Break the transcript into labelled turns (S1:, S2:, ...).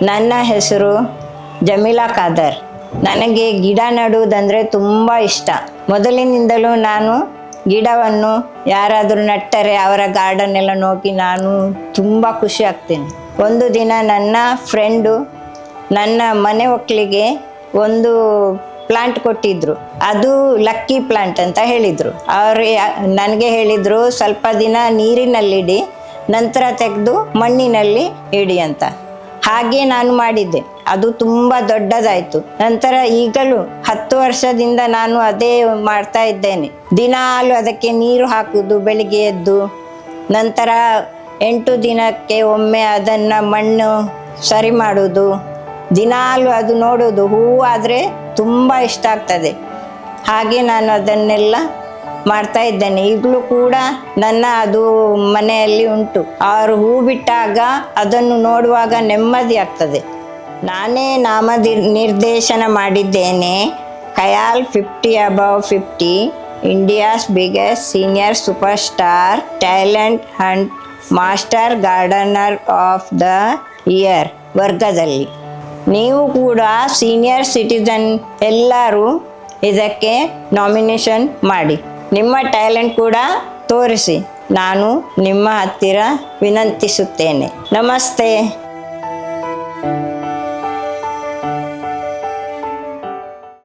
S1: ನನ್ನ ಹೆಸರು ಜಮೀಲಾ ಖಾದರ್. ನನಗೆ ಗಿಡ ನೆಡುವುದಂದರೆ ತುಂಬ ಇಷ್ಟ. ಮೊದಲಿನಿಂದಲೂ ನಾನು ಗಿಡವನ್ನು ಯಾರಾದರೂ ನೆಟ್ಟರೆ ಅವರ ಗಾರ್ಡನ್ ಎಲ್ಲ ನೋಡಿ ನಾನು ತುಂಬ ಖುಷಿ ಆಗ್ತೇನೆ. ಒಂದು ದಿನ ನನ್ನ ಫ್ರೆಂಡು ನನ್ನ ಮನೆ ಒಕ್ಕಲಿಗೆ ಒಂದು ಪ್ಲಾಂಟ್ ಕೊಟ್ಟಿದ್ರು. ಅದು ಲಕ್ಕಿ ಪ್ಲಾಂಟ್ ಅಂತ ಹೇಳಿದರು. ಅವರು ನನಗೆ ಹೇಳಿದರು, ಸ್ವಲ್ಪ ದಿನ ನೀರಿನಲ್ಲಿಡಿ, ನಂತರ ತೆಗೆದು ಮಣ್ಣಿನಲ್ಲಿ ಇಡಿ ಅಂತ. ಹಾಗೆ ನಾನು ಮಾಡಿದ್ದೆ. ಅದು ತುಂಬ ದೊಡ್ಡದಾಯಿತು. ನಂತರ ಈಗಲೂ 10 ವರ್ಷದಿಂದ ನಾನು ಅದೇ ಮಾಡ್ತಾ ಇದ್ದೇನೆ. ದಿನಾಲು ಅದಕ್ಕೆ ನೀರು ಹಾಕುವುದು ಬೆಳಿಗ್ಗೆ ಎದ್ದು, ನಂತರ 8 ದಿನಕ್ಕೆ ಒಮ್ಮೆ ಅದನ್ನು ಮಣ್ಣು ಸರಿ ಮಾಡೋದು, ದಿನಾಲು ಅದು ನೋಡೋದು. ಹೂವು ಆದರೆ ತುಂಬ ಇಷ್ಟ ಆಗ್ತದೆ. ಹಾಗೆ ನಾನು ಅದನ್ನೆಲ್ಲ ಮಾಡ್ತಾ ಇದ್ದೇನೆ. ಈಗಲೂ ಕೂಡ ನನ್ನ ಅದು ಮನೆಯಲ್ಲಿ ಉಂಟು. ಅವರು ಹೂ ಬಿಟ್ಟಾಗ ಅದನ್ನು ನೋಡುವಾಗ ನೆಮ್ಮದಿ ಆಗ್ತದೆ. ನಾನೇ ನಿರ್ದೇಶನ ಮಾಡಿದ್ದೇನೆ. Khayal 50 above 50 India's biggest senior super star talent Hunt master gardener of the year ವರ್ಗದಲ್ಲಿ. ನೀವು ಕೂಡ ಸೀನಿಯರ್ ಸಿಟಿಸನ್ ಎಲ್ಲರೂ ಇದಕ್ಕೆ ನಾಮಿನೇಷನ್ ಮಾಡಿ. ನಿಮ್ಮ ಟ್ಯಾಲೆಂಟ್ ಕೂಡ ತೋರಿಸಿ. ನಾನು ನಿಮ್ಮ ಹತ್ತಿರ ವಿನಂತಿಸುತ್ತೇನೆ. ನಮಸ್ತೆ.